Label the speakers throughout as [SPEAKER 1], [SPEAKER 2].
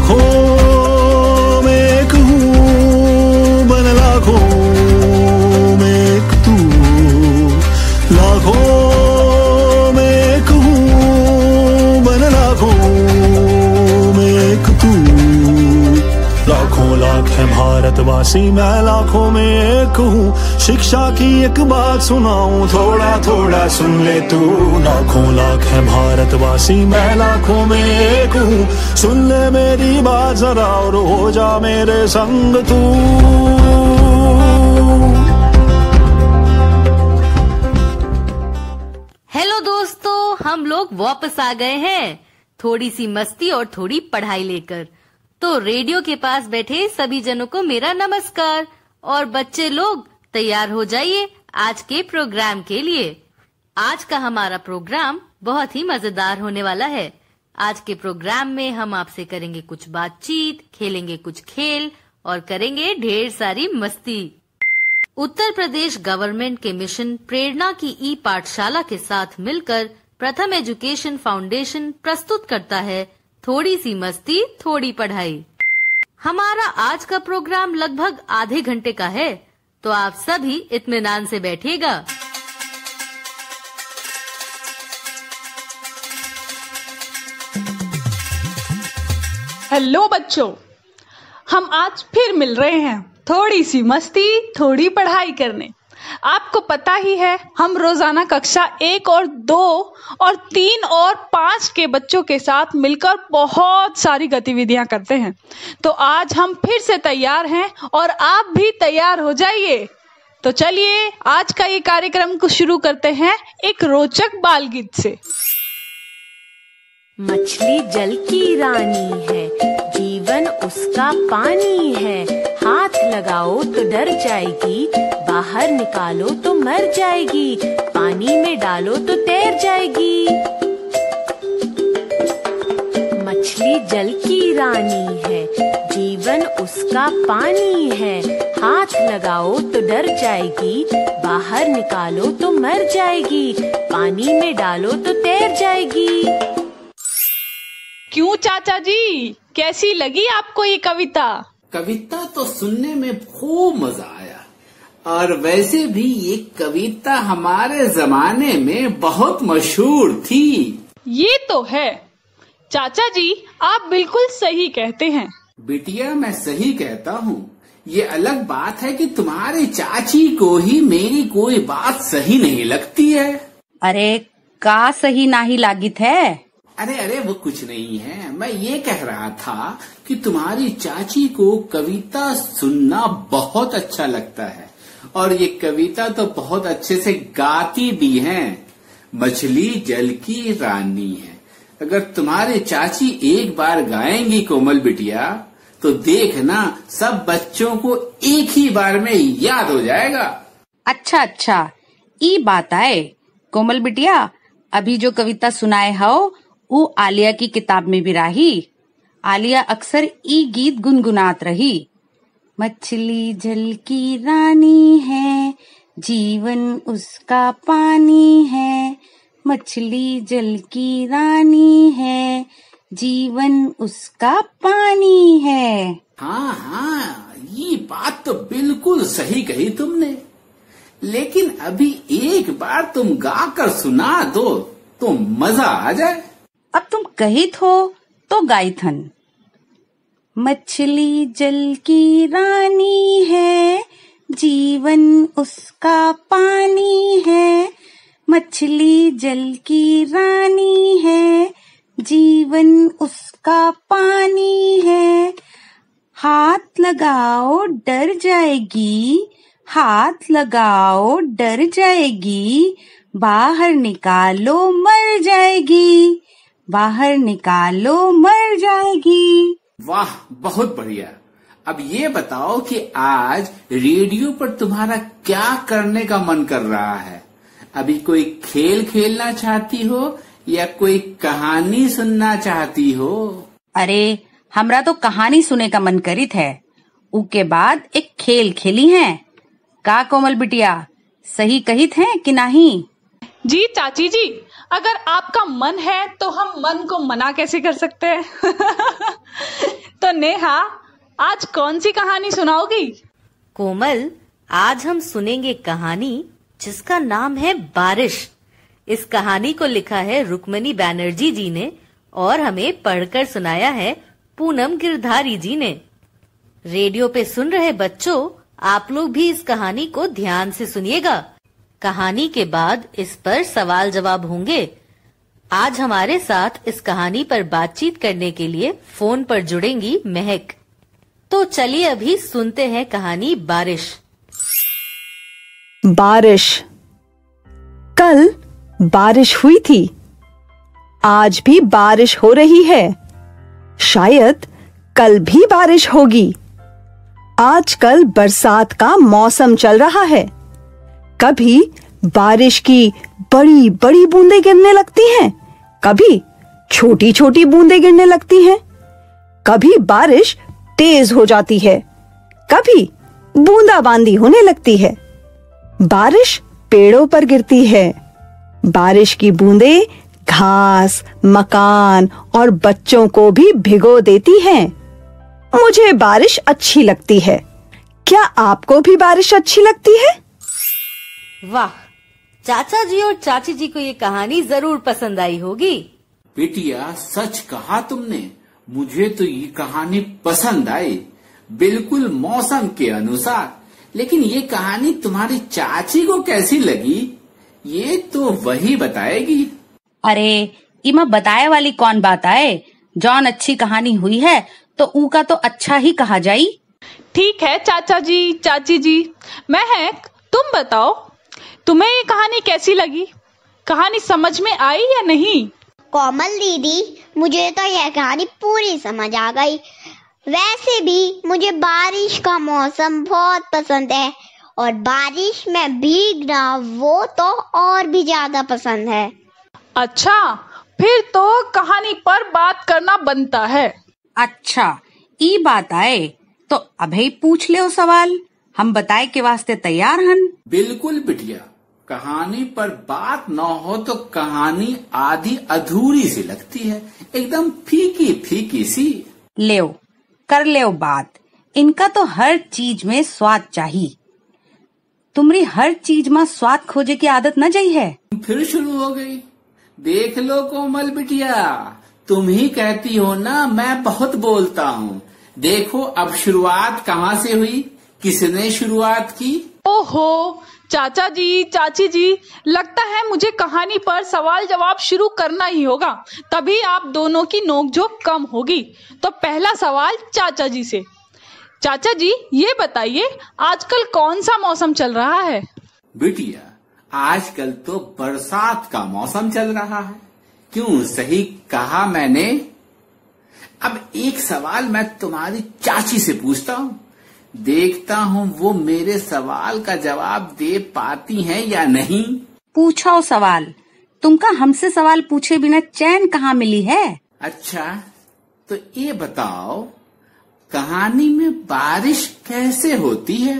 [SPEAKER 1] लाखों में एक हूँ, बन लाखों में एक तू, लाखों में एक हूँ, बन लाखों में एक तू। लाखों लाख है भारतवासी, मैं लाखों में एक हूँ। शिक्षा की एक बात सुनाऊं, थोड़ा थोड़ा सुन ले तू। लाखों लाख है भारतवासी, मैं लाखों में एक हूँ। सुन ले मेरी बात जरा और हो जा मेरे संग तू।
[SPEAKER 2] हेलो दोस्तों, हम लोग वापस आ गए हैं थोड़ी सी मस्ती और थोड़ी पढ़ाई लेकर। तो रेडियो के पास बैठे सभी जनों को मेरा नमस्कार। और बच्चे लोग तैयार हो जाइए आज के प्रोग्राम के लिए। आज का हमारा प्रोग्राम बहुत ही मजेदार होने वाला है। आज के प्रोग्राम में हम आपसे करेंगे कुछ बातचीत, खेलेंगे कुछ खेल और करेंगे ढेर सारी मस्ती। उत्तर प्रदेश गवर्नमेंट के मिशन प्रेरणा की ई पाठशाला के साथ मिलकर प्रथम एजुकेशन फाउंडेशन प्रस्तुत करता है थोड़ी सी मस्ती थोड़ी पढ़ाई। हमारा आज का प्रोग्राम लगभग आधे घंटे का है, तो आप सभी इत्मीनान से बैठिएगा।
[SPEAKER 3] हेलो बच्चों, हम आज फिर मिल रहे हैं थोड़ी सी मस्ती थोड़ी पढ़ाई करने। आपको पता ही है, हम रोजाना कक्षा 1 और 2 और 3 और 5 के बच्चों के साथ मिलकर बहुत सारी गतिविधियां करते हैं। तो आज हम फिर से तैयार हैं और आप भी तैयार हो जाइए। तो चलिए आज का ये कार्यक्रम को शुरू करते हैं एक रोचक बाल गीत से।
[SPEAKER 4] मछली जल की रानी है, जीवन उसका पानी है। हाथ लगाओ तो डर जाएगी, बाहर निकालो तो मर जाएगी। पानी में डालो तो तैर जाएगी। मछली जल की रानी है, जीवन उसका पानी है। हाथ लगाओ तो डर जाएगी, बाहर निकालो तो मर जाएगी। पानी में डालो तो तैर जाएगी।
[SPEAKER 3] क्यों चाचा जी, कैसी लगी आपको ये कविता?
[SPEAKER 5] कविता तो सुनने में खूब मजा आया, और वैसे भी ये कविता हमारे जमाने में बहुत मशहूर थी।
[SPEAKER 3] ये तो है चाचा जी, आप बिल्कुल सही कहते हैं।
[SPEAKER 5] बिटिया, मैं सही कहता हूँ। ये अलग बात है कि तुम्हारी चाची को ही मेरी कोई बात सही नहीं लगती है।
[SPEAKER 6] अरे का सही नाही लागित है?
[SPEAKER 5] अरे वो कुछ नहीं है। मैं ये कह रहा था कि तुम्हारी चाची को कविता सुनना बहुत अच्छा लगता है, और ये कविता तो बहुत अच्छे से गाती भी हैं। मछली जल की रानी है। अगर तुम्हारी चाची एक बार गाएंगी कोमल बिटिया, तो देखना सब बच्चों को एक ही बार में याद हो जाएगा।
[SPEAKER 6] अच्छा, ई बात आए कोमल बिटिया, अभी जो कविता सुनाए हो वो आलिया की किताब में भी रही। आलिया अक्सर ई गीत गुनगुनात रही। मछली जल की रानी है, जीवन उसका पानी है। मछली जल की रानी है, जीवन उसका पानी है।
[SPEAKER 5] हाँ, ये बात तो बिल्कुल सही कही तुमने। लेकिन अभी एक बार तुम गाकर सुना दो तो मजा आ जाए।
[SPEAKER 6] अब तुम कहित हो तो गाइथन। मछली जल की रानी है, जीवन उसका पानी है। मछली जल की रानी है, जीवन उसका पानी है। हाथ लगाओ डर जाएगी, हाथ लगाओ डर जाएगी। बाहर निकालो मर जाएगी, बाहर निकालो मर जाएगी।
[SPEAKER 5] वाह, बहुत बढ़िया। अब ये बताओ कि आज रेडियो पर तुम्हारा क्या करने का मन कर रहा है? अभी कोई खेल खेलना चाहती हो या कोई कहानी सुनना चाहती हो?
[SPEAKER 6] अरे हमरा तो कहानी सुने का मन करित है। उसके बाद एक खेल खेली है। का कोमल बिटिया, सही कहित है कि नहीं?
[SPEAKER 3] जी चाची जी, अगर आपका मन है तो हम मन को मना कैसे कर सकते हैं? तो नेहा, आज कौन सी कहानी सुनाओगी?
[SPEAKER 2] कोमल, आज हम सुनेंगे कहानी जिसका नाम है बारिश। इस कहानी को लिखा है रुक्मणी बैनर्जी जी ने और हमें पढ़कर सुनाया है पूनम गिरधारी जी ने। रेडियो पे सुन रहे बच्चों, आप लोग भी इस कहानी को ध्यान से सुनिएगा। कहानी के बाद इस पर सवाल जवाब होंगे। आज हमारे साथ इस कहानी पर बातचीत करने के लिए फोन पर जुड़ेंगी महक। तो चलिए अभी सुनते हैं कहानी बारिश।
[SPEAKER 7] बारिश। कल बारिश हुई थी, आज भी बारिश हो रही है, शायद कल भी बारिश होगी। आजकल बरसात का मौसम चल रहा है। कभी बारिश की बड़ी बड़ी बूंदें गिरने लगती हैं, कभी छोटी छोटी बूंदें गिरने लगती हैं। कभी बारिश तेज हो जाती है, कभी बूंदाबांदी होने लगती है। बारिश पेड़ों पर गिरती है। बारिश की बूंदें घास, मकान और बच्चों को भी भिगो देती हैं। मुझे बारिश अच्छी लगती है। क्या आपको भी बारिश अच्छी लगती है?
[SPEAKER 2] वाह, चाचा जी और चाची जी को ये कहानी जरूर पसंद आई होगी।
[SPEAKER 5] बिटिया, सच कहा तुमने। मुझे तो ये कहानी पसंद आई, बिल्कुल मौसम के अनुसार। लेकिन ये कहानी तुम्हारी चाची को कैसी लगी, ये तो वही बताएगी।
[SPEAKER 6] अरे इमा, बताए वाली कौन बात आए। जौन अच्छी कहानी हुई है तो ऊ का तो अच्छा ही कहा जाई।
[SPEAKER 3] ठीक है चाचा जी, चाची जी। महक, तुम बताओ, तुम्हें ये कहानी कैसी लगी? कहानी समझ में आई या नहीं?
[SPEAKER 8] कोमल दीदी, मुझे तो यह कहानी पूरी समझ आ गई। वैसे भी मुझे बारिश का मौसम बहुत पसंद है और बारिश में भीगना वो तो और भी ज्यादा पसंद है।
[SPEAKER 3] अच्छा, फिर तो कहानी पर बात करना बनता है।
[SPEAKER 6] अच्छा, ई बात आए तो अभी पूछ ले सवाल, हम बताए के वास्ते तैयार हन।
[SPEAKER 5] बिल्कुल बिटिया, कहानी पर बात न हो तो कहानी आधी अधूरी सी लगती है, एकदम फीकी फीकी सी।
[SPEAKER 6] लेओ कर लेओ बात। इनका तो हर चीज में स्वाद चाहिए। तुम्हारी हर चीज में स्वाद खोजे की आदत न जाई है।
[SPEAKER 5] फिर शुरू हो गई। देख लो कोमल बिटिया, तुम ही कहती हो ना मैं बहुत बोलता हूँ। देखो अब शुरुआत कहाँ से हुई, किसने शुरुआत की?
[SPEAKER 3] ओहो चाचा जी, चाची जी, लगता है मुझे कहानी पर सवाल जवाब शुरू करना ही होगा, तभी आप दोनों की नोकझोंक कम होगी। तो पहला सवाल चाचा जी से। चाचा जी, ये बताइए आजकल कौन सा मौसम चल रहा है?
[SPEAKER 5] बिटिया, आजकल तो बरसात का मौसम चल रहा है। क्यों, सही कहा मैंने? अब एक सवाल मैं तुम्हारी चाची से पूछता हूँ, देखता हूँ वो मेरे सवाल का जवाब दे पाती हैं या नहीं।
[SPEAKER 6] पूछो सवाल। तुमका हमसे सवाल पूछे बिना चैन कहाँ मिली है?
[SPEAKER 5] अच्छा, तो ये बताओ, कहानी में बारिश कैसे होती है?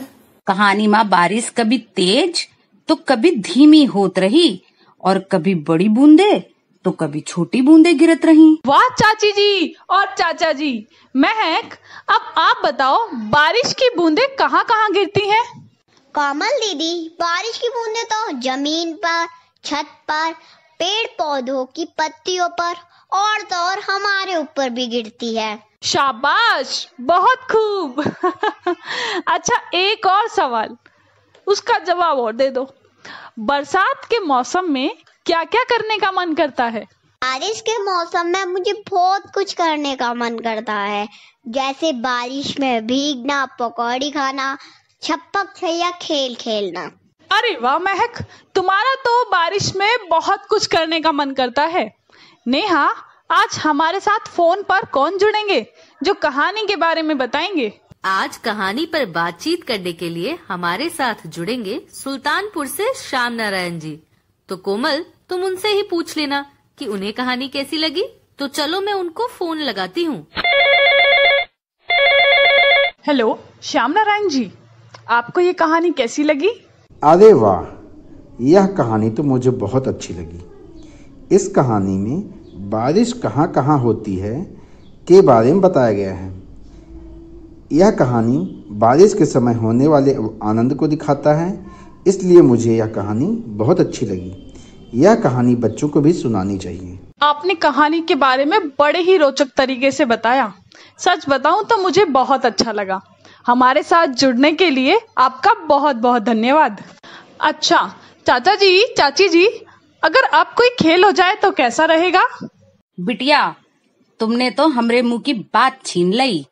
[SPEAKER 6] कहानी में बारिश कभी तेज तो कभी धीमी होत रही और कभी बड़ी बूंदे तो कभी छोटी बूंदे गिरत रही।
[SPEAKER 3] वाह चाची जी और चाचा जी। महक, अब आप बताओ, बारिश की बूंदे कहाँ कहाँ गिरती हैं?
[SPEAKER 8] कोमल दीदी, बारिश की बूंदें तो जमीन पर, छत पर, पेड़ पौधों की पत्तियों पर और तो और हमारे ऊपर भी गिरती है।
[SPEAKER 3] शाबाश, बहुत खूब। अच्छा, एक और सवाल, उसका जवाब और दे दो। बरसात के मौसम में क्या क्या करने का मन करता है?
[SPEAKER 8] बारिश के मौसम में मुझे बहुत कुछ करने का मन करता है, जैसे बारिश में भीगना, पकौड़ी खाना, छप्पक छैया खेल खेलना।
[SPEAKER 3] अरे वाह महक, तुम्हारा तो बारिश में बहुत कुछ करने का मन करता है। नेहा, आज हमारे साथ फोन पर कौन जुड़ेंगे जो कहानी के बारे में बताएंगे?
[SPEAKER 2] आज कहानी पर बातचीत करने के लिए हमारे साथ जुड़ेंगे सुल्तानपुर से श्याम नारायण जी। तो कोमल, तुम उनसे ही पूछ लेना कि उन्हें कहानी कैसी लगी। तो चलो मैं उनको फोन लगाती हूँ।
[SPEAKER 3] हेलो श्याम नारायण जी, आपको ये कहानी कैसी लगी?
[SPEAKER 9] अरे वाह, यह कहानी तो मुझे बहुत अच्छी लगी। इस कहानी में बारिश कहाँ कहाँ होती है के बारे में बताया गया है। यह कहानी बारिश के समय होने वाले आनंद को दिखाता है, इसलिए मुझे यह कहानी बहुत अच्छी लगी। यह कहानी बच्चों को भी सुनानी चाहिए।
[SPEAKER 3] आपने कहानी के बारे में बड़े ही रोचक तरीके से बताया। सच बताऊं तो मुझे बहुत अच्छा लगा। हमारे साथ जुड़ने के लिए आपका बहुत बहुत धन्यवाद। अच्छा चाचा जी, चाची जी, अगर अब कोई खेल हो जाए तो कैसा रहेगा?
[SPEAKER 6] बिटिया, तुमने तो हमरे मुंह की बात छीन ली।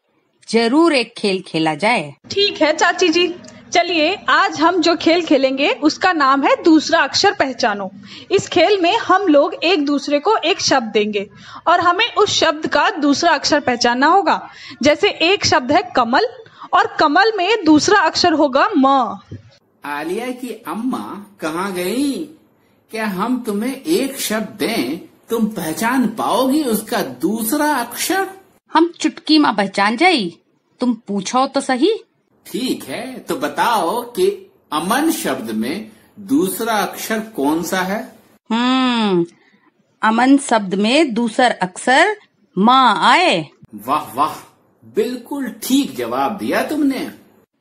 [SPEAKER 6] जरूर एक खेल खेला जाए।
[SPEAKER 3] ठीक है चाची जी, चलिए आज हम जो खेल खेलेंगे उसका नाम है दूसरा अक्षर पहचानो। इस खेल में हम लोग एक दूसरे को एक शब्द देंगे और हमें उस शब्द का दूसरा अक्षर पहचानना होगा। जैसे एक शब्द है कमल और कमल में दूसरा अक्षर होगा म।
[SPEAKER 5] आलिया की अम्मा कहाँ गई? क्या हम तुम्हें एक शब्द दें, तुम पहचान पाओगी उसका दूसरा अक्षर?
[SPEAKER 6] हम चुटकी में पहचान जाई, तुम पूछो तो सही।
[SPEAKER 5] ठीक है, तो बताओ कि अमन शब्द में दूसरा अक्षर कौन सा है?
[SPEAKER 6] अमन शब्द में दूसरा अक्षर माँ आए।
[SPEAKER 5] वाह वाह, बिल्कुल ठीक जवाब दिया तुमने।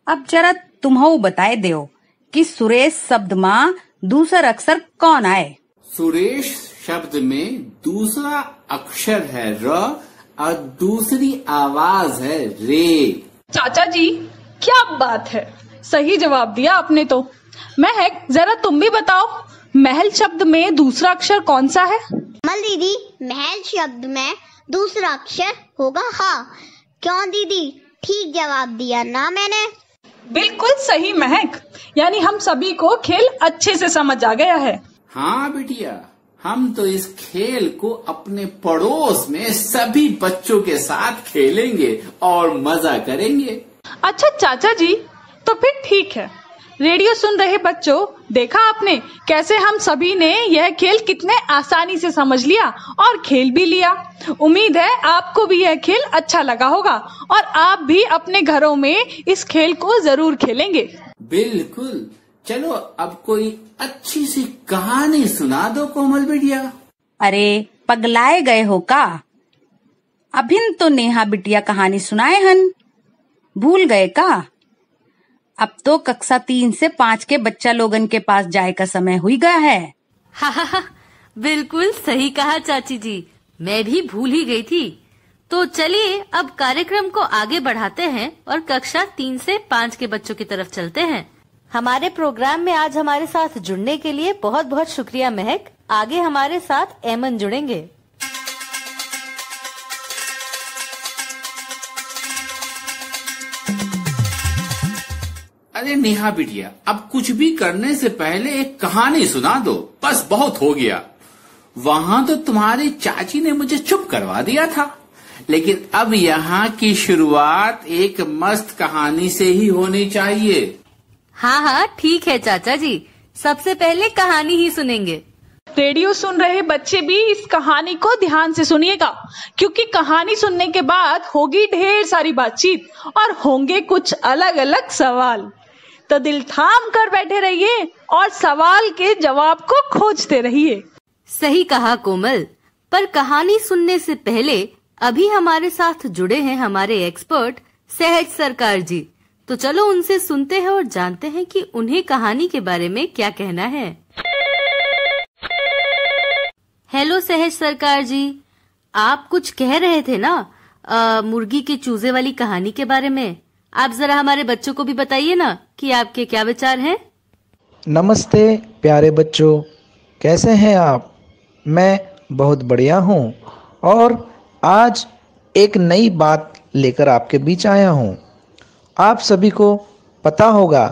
[SPEAKER 6] अब जरा तुम्हारा बताए दो कि सुरेश शब्द में दूसरा अक्षर कौन आए?
[SPEAKER 5] सुरेश शब्द में दूसरा अक्षर है र और दूसरी आवाज है रे।
[SPEAKER 3] चाचा जी, क्या बात है, सही जवाब दिया आपने तो। महक, जरा तुम भी बताओ, महल शब्द में दूसरा अक्षर कौन सा है?
[SPEAKER 8] कमल दीदी, महल शब्द में दूसरा अक्षर होगा हा। क्यों दीदी, ठीक जवाब दिया ना मैंने?
[SPEAKER 3] बिल्कुल सही महक, यानी हम सभी को खेल अच्छे से समझ आ गया है।
[SPEAKER 5] हाँ बिटिया, हम तो इस खेल को अपने पड़ोस में सभी बच्चों के साथ खेलेंगे और मजा करेंगे।
[SPEAKER 3] अच्छा चाचा जी, तो फिर ठीक है। रेडियो सुन रहे बच्चों, देखा आपने कैसे हम सभी ने यह खेल कितने आसानी से समझ लिया और खेल भी लिया। उम्मीद है आपको भी यह खेल अच्छा लगा होगा और आप भी अपने घरों में इस खेल को जरूर खेलेंगे।
[SPEAKER 5] बिल्कुल। चलो अब कोई अच्छी सी कहानी सुना दो कोमल बिटिया।
[SPEAKER 6] अरे पगलाए गए हो का? अभिन तो नेहा बिटिया कहानी सुनाए हन, भूल गए का? अब तो कक्षा 3 से 5 के बच्चा लोगन के पास जाए का समय हुई गया है।
[SPEAKER 2] हा, बिल्कुल सही कहा चाची जी, मैं भी भूल ही गई थी। तो चलिए अब कार्यक्रम को आगे बढ़ाते हैं और कक्षा 3 से 5 के बच्चों की तरफ चलते हैं। हमारे प्रोग्राम में आज हमारे साथ जुड़ने के लिए बहुत बहुत शुक्रिया महक। आगे हमारे साथ एमन जुड़ेंगे।
[SPEAKER 5] अरे नेहा बिटिया, अब कुछ भी करने से पहले एक कहानी सुना दो, बस बहुत हो गया। वहाँ तो तुम्हारी चाची ने मुझे चुप करवा दिया था, लेकिन अब यहाँ की शुरुआत एक मस्त कहानी से ही होनी चाहिए।
[SPEAKER 2] हाँ, ठीक है चाचा जी, सबसे पहले कहानी ही सुनेंगे।
[SPEAKER 3] रेडियो सुन रहे बच्चे भी इस कहानी को ध्यान से सुनिएगा, क्योंकि कहानी सुनने के बाद होगी ढेर सारी बातचीत और होंगे कुछ अलग अलग सवाल। तो दिल थाम कर बैठे रहिए और सवाल के जवाब को खोजते रहिए।
[SPEAKER 2] सही कहा कोमल, पर कहानी सुनने से पहले अभी हमारे साथ जुड़े हैं हमारे एक्सपर्ट सहज सरकार जी। तो चलो उनसे सुनते हैं और जानते हैं कि उन्हें कहानी के बारे में क्या कहना है। हेलो सहज सरकार जी, आप कुछ कह रहे थे ना मुर्गी के चूजे वाली कहानी के बारे में। आप जरा हमारे बच्चों को भी बताइए ना कि आपके क्या विचार हैं।
[SPEAKER 10] नमस्ते प्यारे बच्चों, कैसे हैं आप? मैं बहुत बढ़िया हूँ और आज एक नई बात लेकर आपके बीच आया हूँ। आप सभी को पता होगा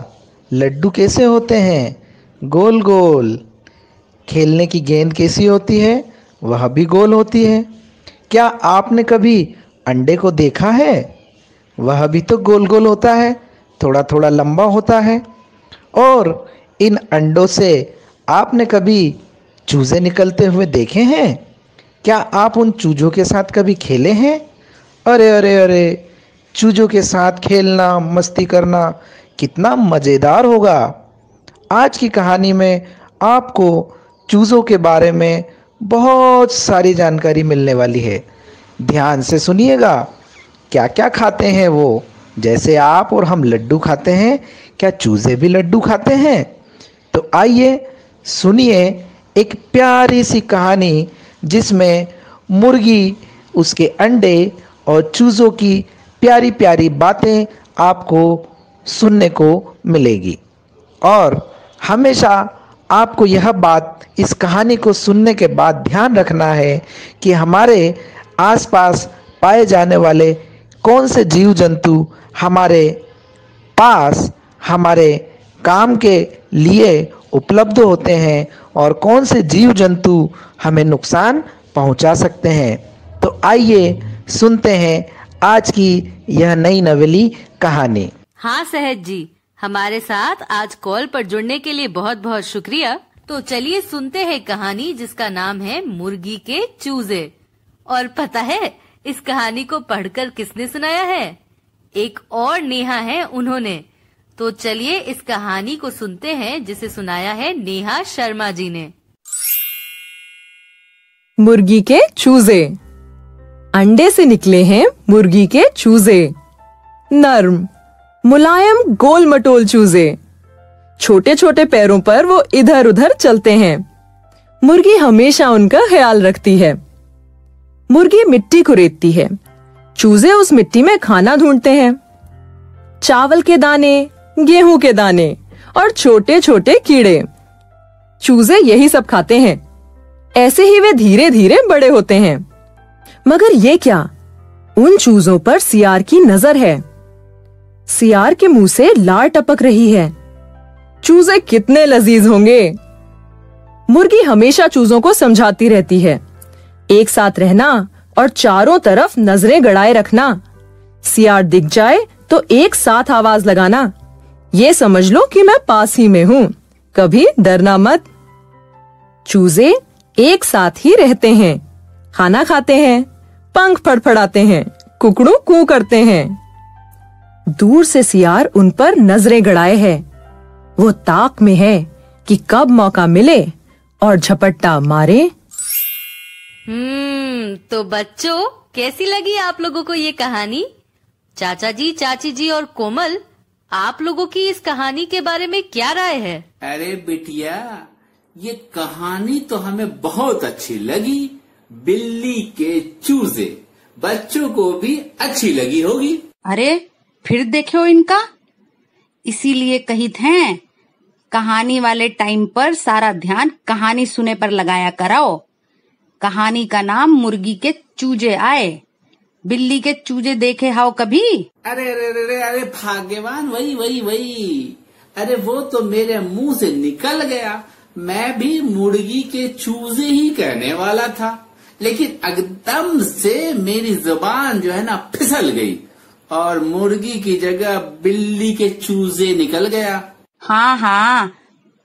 [SPEAKER 10] लड्डू कैसे होते हैं, गोल गोल। खेलने की गेंद कैसी होती है, वह भी गोल होती है। क्या आपने कभी अंडे को देखा है? वह भी तो गोल गोल होता है, थोड़ा थोड़ा लंबा होता है। और इन अंडों से आपने कभी चूजे निकलते हुए देखे हैं? क्या आप उन चूजों के साथ कभी खेले हैं? अरे अरे अरे, चूजों के साथ खेलना, मस्ती करना कितना मज़ेदार होगा। आज की कहानी में आपको चूजों के बारे में बहुत सारी जानकारी मिलने वाली है। ध्यान से सुनिएगा। क्या क्या खाते हैं वो, जैसे आप और हम लड्डू खाते हैं, क्या चूजे भी लड्डू खाते हैं? तो आइए सुनिए एक प्यारी सी कहानी जिसमें मुर्गी, उसके अंडे और चूजों की प्यारी प्यारी बातें आपको सुनने को मिलेगी। और हमेशा आपको यह बात इस कहानी को सुनने के बाद ध्यान रखना है कि हमारे आसपास पाए जाने वाले कौन से जीव जंतु हमारे पास हमारे काम के लिए उपलब्ध होते हैं और कौन से जीव जंतु हमें नुकसान पहुंचा सकते हैं। तो आइए सुनते हैं आज की यह नई नवेली कहानी।
[SPEAKER 2] हाँ सहज जी, हमारे साथ आज कॉल पर जुड़ने के लिए बहुत बहुत शुक्रिया। तो चलिए सुनते हैं कहानी जिसका नाम है मुर्गी के चूजे। और पता है इस कहानी को पढ़कर किसने सुनाया है? एक और नेहा है उन्होंने। तो चलिए इस कहानी को सुनते हैं जिसे सुनाया है नेहा शर्मा जी ने।
[SPEAKER 7] मुर्गी के चूजे। अंडे से निकले हैं मुर्गी के चूजे, नर्म मुलायम गोल मटोल चूजे। छोटे छोटे पैरों पर वो इधर उधर चलते हैं। मुर्गी हमेशा उनका ख्याल रखती है। मुर्गी मिट्टी कुरेदती है, चूजे उस मिट्टी में खाना ढूंढते हैं। चावल के दाने, गेहूं के दाने और छोटे छोटे कीड़े, चूजे यही सब खाते हैं। ऐसे ही वे धीरे धीरे बड़े होते हैं। मगर ये क्या, उन चूजों पर सियार की नजर है। सियार के मुंह से लार टपक रही है। चूजे कितने लजीज होंगे। मुर्गी हमेशा चूजों को समझाती रहती है, एक साथ रहना और चारों तरफ नजरें गड़ाए रखना। सियार दिख जाए तो एक साथ आवाज लगाना। ये समझ लो कि मैं पास ही में हूँ, कभी डरना मत। चूजे एक साथ ही रहते हैं, खाना खाते हैं, पंख फड़फड़ाते हैं, कुकड़ू कू करते हैं। दूर से सियार उन पर नजरें गड़ाए है। वो ताक में है कि कब मौका मिले और झपट्टा मारे।
[SPEAKER 2] तो बच्चों, कैसी लगी आप लोगों को ये कहानी? चाचा जी, चाची जी और कोमल, आप लोगों की इस कहानी के बारे में क्या राय है?
[SPEAKER 5] अरे बिटिया, ये कहानी तो हमें बहुत अच्छी लगी। बिल्ली के चूजे, बच्चों को भी अच्छी लगी होगी।
[SPEAKER 6] अरे फिर देखो इनका, इसीलिए कहित हैं कहानी वाले टाइम पर सारा ध्यान कहानी सुने पर लगाया कराओ। कहानी का नाम मुर्गी के चूजे आए। बिल्ली के चूजे देखे हाओ कभी?
[SPEAKER 5] अरे अरे अरे अरे भाग्यवान, वही वही वही। अरे वो तो मेरे मुंह से निकल गया। मैं भी मुर्गी के चूजे ही कहने वाला था, लेकिन एकदम से मेरी जुबान जो है ना फिसल गई और मुर्गी की जगह बिल्ली के चूजे निकल गया।
[SPEAKER 6] हाँ हाँ,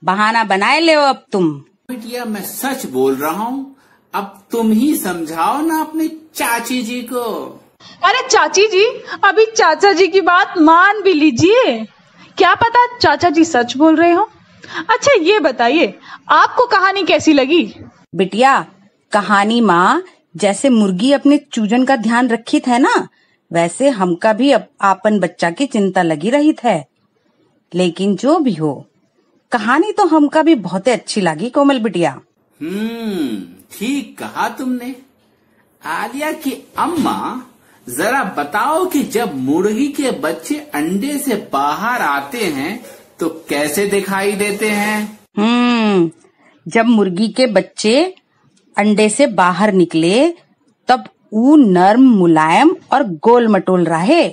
[SPEAKER 6] बहाना बनाए ले अब तुम।
[SPEAKER 5] बिटिया, मैं सच बोल रहा हूँ। अब तुम ही समझाओ ना अपनी चाची जी को।
[SPEAKER 3] अरे चाची जी, अभी चाचा जी की बात मान भी लीजिए। क्या पता चाचा जी सच बोल रहे हो। अच्छा ये बताइए, आपको कहानी कैसी लगी?
[SPEAKER 6] बिटिया, कहानी माँ जैसे मुर्गी अपने चूजन का ध्यान रखी है ना, वैसे हमका भी आपन बच्चा की चिंता लगी रही है। लेकिन जो भी हो, कहानी तो हमका भी बहुत अच्छी लगी कोमल बिटिया।
[SPEAKER 5] ठीक कहा तुमने। आलिया की अम्मा, जरा बताओ कि जब मुर्गी के बच्चे अंडे से बाहर आते हैं तो कैसे दिखाई देते हैं?
[SPEAKER 6] जब मुर्गी के बच्चे अंडे से बाहर निकले तब वो नर्म, मुलायम और गोल मटोल रहे।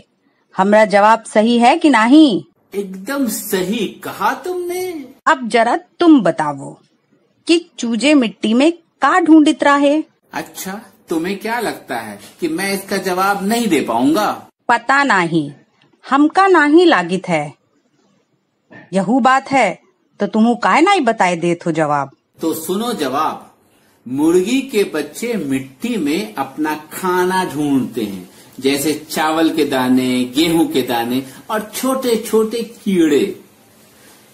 [SPEAKER 6] हमरा जवाब सही है कि नहीं?
[SPEAKER 5] एकदम सही कहा तुमने।
[SPEAKER 6] अब जरा तुम बताओ कि चूजे मिट्टी में का ढूंढित रहे?
[SPEAKER 5] अच्छा, तुम्हें क्या लगता है कि मैं इसका जवाब नहीं दे पाऊंगा?
[SPEAKER 6] पता नहीं, हमका नहीं लागित है। यहू बात है तो तुम काहे नहीं बताए देत हो जवाब?
[SPEAKER 5] तो सुनो जवाब। मुर्गी के बच्चे मिट्टी में अपना खाना ढूंढते हैं, जैसे चावल के दाने, गेहूं के दाने और छोटे छोटे कीड़े।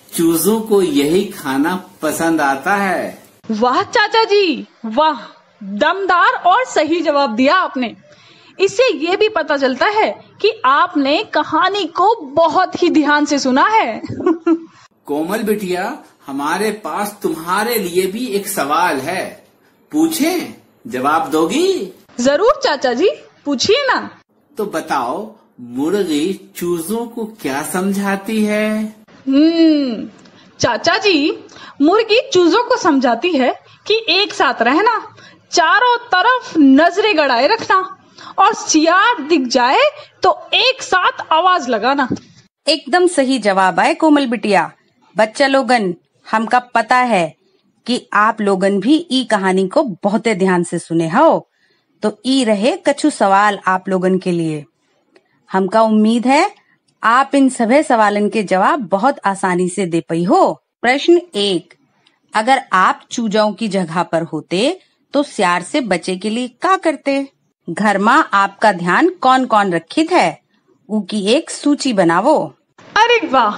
[SPEAKER 5] चूजों को यही खाना पसंद आता है।
[SPEAKER 3] वाह चाचा जी, वाह, दमदार और सही जवाब दिया आपने। इससे ये भी पता चलता है कि आपने कहानी को बहुत ही ध्यान से सुना है।
[SPEAKER 5] कोमल बिटिया, हमारे पास तुम्हारे लिए भी एक सवाल है, पूछें? जवाब दोगी?
[SPEAKER 3] जरूर चाचा जी, पूछिए ना।
[SPEAKER 5] तो बताओ, मुर्गी चूजों को क्या समझाती है?
[SPEAKER 3] चाचा जी, मुर्गी चूजों को समझाती है कि एक साथ रहना, चारों तरफ नजरें गड़ाए रखना और सियार दिख जाए तो एक साथ आवाज लगाना।
[SPEAKER 6] एकदम सही जवाब है कोमल बिटिया। बच्चा लोगन, हमका पता है कि आप लोगन भी ई कहानी को बहुत ध्यान से सुने हो, तो ई रहे कछु सवाल आप लोगन के लिए। हमका उम्मीद है आप इन सभी सवालन के जवाब बहुत आसानी से दे पाई हो। प्रश्न 1, अगर आप चूजाओं की जगह पर होते तो सियार से बचे के लिए क्या करते? घर में आपका ध्यान कौन कौन रखित है, उकी एक सूची बनावो।
[SPEAKER 3] अरे वाह,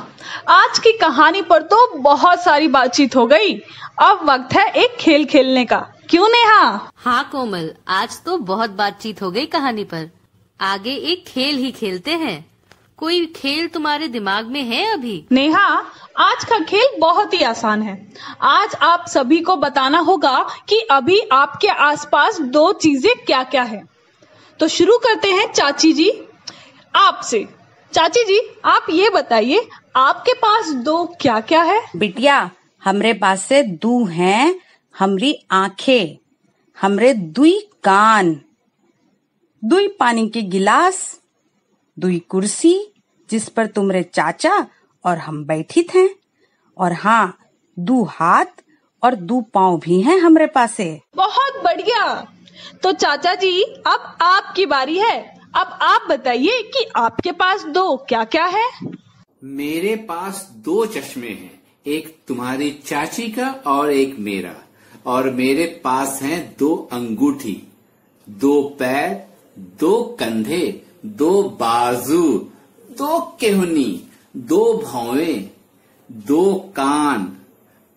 [SPEAKER 3] आज की कहानी पर तो बहुत सारी बातचीत हो गई। अब वक्त है एक खेल खेलने का, क्यों नेहा?
[SPEAKER 2] हाँ कोमल, आज तो बहुत बातचीत हो गई कहानी पर। आगे एक खेल ही खेलते हैं। कोई खेल तुम्हारे दिमाग में है अभी?
[SPEAKER 3] नेहा, आज का खेल बहुत ही आसान है। आज आप सभी को बताना होगा कि अभी आपके आसपास दो चीजें क्या क्या है। तो शुरू करते हैं चाची जी आपसे। चाची जी, आप ये बताइए, आपके पास दो क्या क्या है?
[SPEAKER 6] बिटिया, हमरे पास से दू हैं हमरी आंखें, हमरे दुई कान, दुई पानी के गिलास, दुई कुर्सी जिस पर तुमरे चाचा और हम बैठित हैं, और हाँ, दू हाथ और दू पाँव भी हैं हमरे पासे।
[SPEAKER 3] बहुत बढ़िया। तो चाचा जी, अब आपकी बारी है। अब आप बताइए कि आपके पास दो क्या क्या है?
[SPEAKER 5] मेरे पास दो चश्मे हैं, एक तुम्हारी चाची का और एक मेरा। और मेरे पास हैं दो अंगूठी, दो पैर, दो कंधे, दो बाजू, दो केहनी, दो भौवें, दो कान,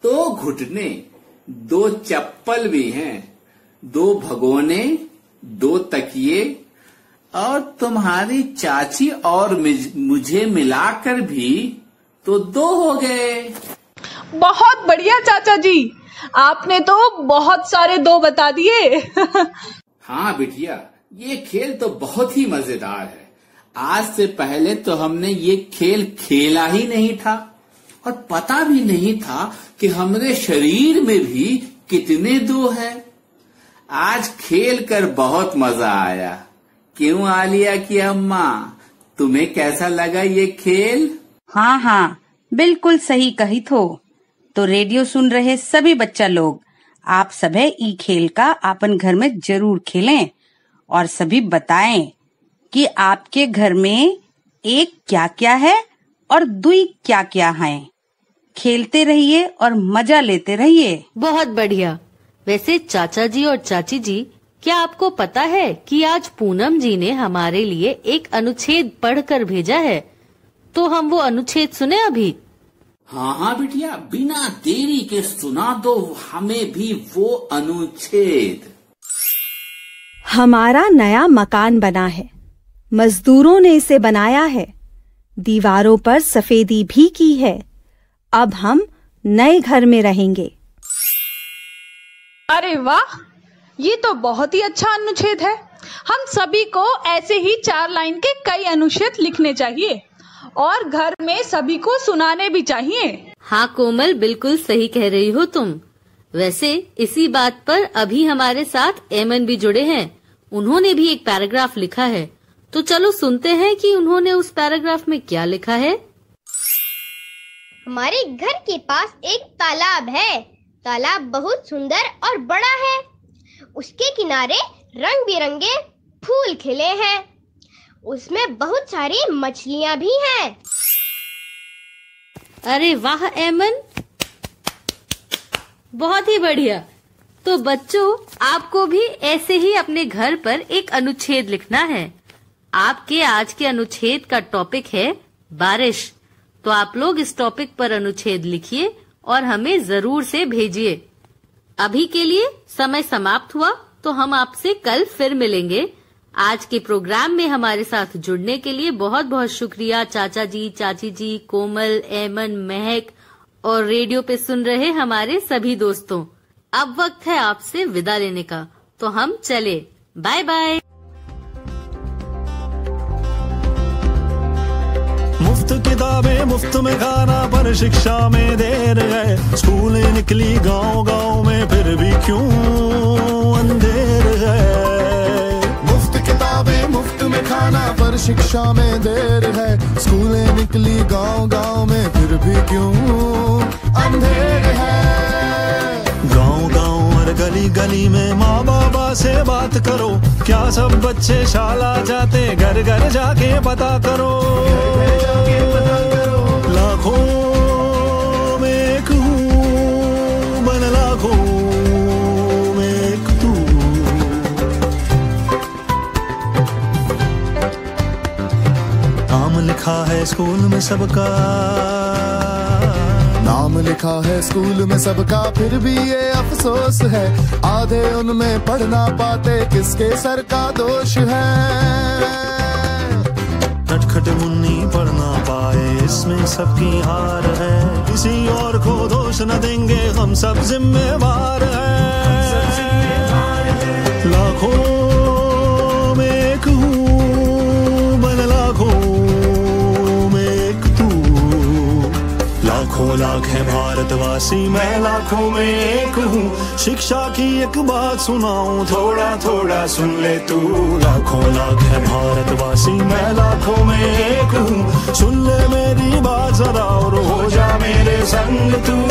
[SPEAKER 5] दो घुटने, दो चप्पल भी हैं, दो भगोने, दो तकिए, और तुम्हारी चाची और मुझे मिलाकर भी तो दो हो गए।
[SPEAKER 3] बहुत बढ़िया चाचा जी, आपने तो बहुत सारे दो बता दिए।
[SPEAKER 5] हाँ बिटिया, ये खेल तो बहुत ही मजेदार है। आज से पहले तो हमने ये खेल खेला ही नहीं था, और पता भी नहीं था कि हमारे शरीर में भी कितने दो हैं। आज खेल कर बहुत मजा आया। क्यों आलिया की अम्मा, तुम्हें कैसा लगा ये खेल?
[SPEAKER 6] हाँ हाँ, बिल्कुल सही कही तो रेडियो सुन रहे सभी बच्चा लोग, आप सभी ई खेल का अपन घर में जरूर खेलें और सभी बताएं कि आपके घर में एक क्या क्या है और दुई क्या क्या है। खेलते रहिए और मजा लेते रहिए।
[SPEAKER 2] बहुत बढ़िया। वैसे चाचा जी और चाची जी, क्या आपको पता है कि आज पूनम जी ने हमारे लिए एक अनुच्छेद पढ़कर भेजा है? तो हम वो अनुच्छेद सुने अभी।
[SPEAKER 5] हाँ हाँ बिटिया, बिना देरी के सुना दो हमें भी वो अनुच्छेद।
[SPEAKER 7] हमारा नया मकान बना है, मजदूरों ने इसे बनाया है, दीवारों पर सफेदी भी की है। अब हम नए घर में रहेंगे।
[SPEAKER 3] अरे वाह, ये तो बहुत ही अच्छा अनुच्छेद है। हम सभी को ऐसे ही 4 लाइन के कई अनुच्छेद लिखने चाहिए और घर में सभी को सुनाने भी चाहिए।
[SPEAKER 2] हाँ कोमल, बिल्कुल सही कह रही हो तुम। वैसे इसी बात पर अभी हमारे साथ एमन भी जुड़े हैं। उन्होंने भी एक पैराग्राफ लिखा है, तो चलो सुनते हैं कि उन्होंने उस पैराग्राफ में क्या लिखा है।
[SPEAKER 8] हमारे घर के पास एक तालाब है। तालाब बहुत सुंदर और बड़ा है। उसके किनारे रंग बिरंगे फूल खिले हैं। उसमें बहुत सारी मछलियां भी हैं।
[SPEAKER 2] अरे वाह एमन, बहुत ही बढ़िया। तो बच्चों, आपको भी ऐसे ही अपने घर पर एक अनुच्छेद लिखना है। आपके आज के अनुच्छेद का टॉपिक है बारिश। तो आप लोग इस टॉपिक पर अनुच्छेद लिखिए और हमें जरूर से भेजिए। अभी के लिए समय समाप्त हुआ, तो हम आपसे कल फिर मिलेंगे। आज के प्रोग्राम में हमारे साथ जुड़ने के लिए बहुत बहुत शुक्रिया चाचा जी, चाची जी, कोमल, एमन, महक और रेडियो पे सुन रहे हमारे सभी दोस्तों। अब वक्त है आपसे विदा लेने का, तो हम चले। Bye bye.
[SPEAKER 1] मुफ्त किताबें मुफ्त में खाना पर शिक्षा में देर है। स्कूलें निकली गांव गांव में फिर भी क्यों अंधेर है।
[SPEAKER 11] मुफ्त किताबें मुफ्त में खाना पर शिक्षा में देर है। स्कूलें निकली गांव गांव में फिर भी क्यों अंधेर है।
[SPEAKER 1] गांव गांव और गली गली में माँ बाबा से बात करो। क्या सब बच्चे शाला जाते, घर घर जाके पता करो। लाखों में एक हूँ, बन लाखों में एक तू। नाम लिखा है स्कूल में सबका,
[SPEAKER 11] नाम लिखा है स्कूल में सबका, फिर भी ये अफसोस है आधे उनमें पढ़ ना पाते, किसके सर का दोष है।
[SPEAKER 1] नटखट मुन्नी पढ़ ना पाए, इसमें सबकी हार है। किसी और को दोष न देंगे, हम सब जिम्मेवार हैं। लाखों में एक हूँ, बन लाखों में एक तू। लाखों लाख है भारतवासी, मैं लाखों में एक हूँ। शिक्षा की एक बात सुनाऊं, थोड़ा थोड़ा सुन ले तू। लाखों लाख है भारतवासी, मैं लाखों में एक हूँ। सुन ले मेरी बात जरा और हो जा मेरे संग तू।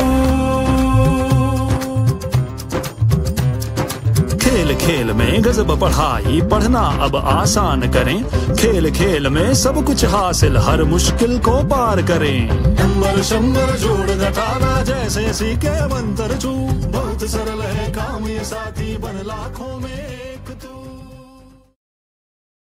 [SPEAKER 1] खेल खेल में गजब पढ़ाई, पढ़ना अब आसान करें। खेल खेल में सब कुछ हासिल, हर मुश्किल को पार करें। नंबर शंबर जोड़ घटाना जैसे सीखे मंत्र चू। बहुत सरल है काम ये साथी, बन लाखों में एक तू।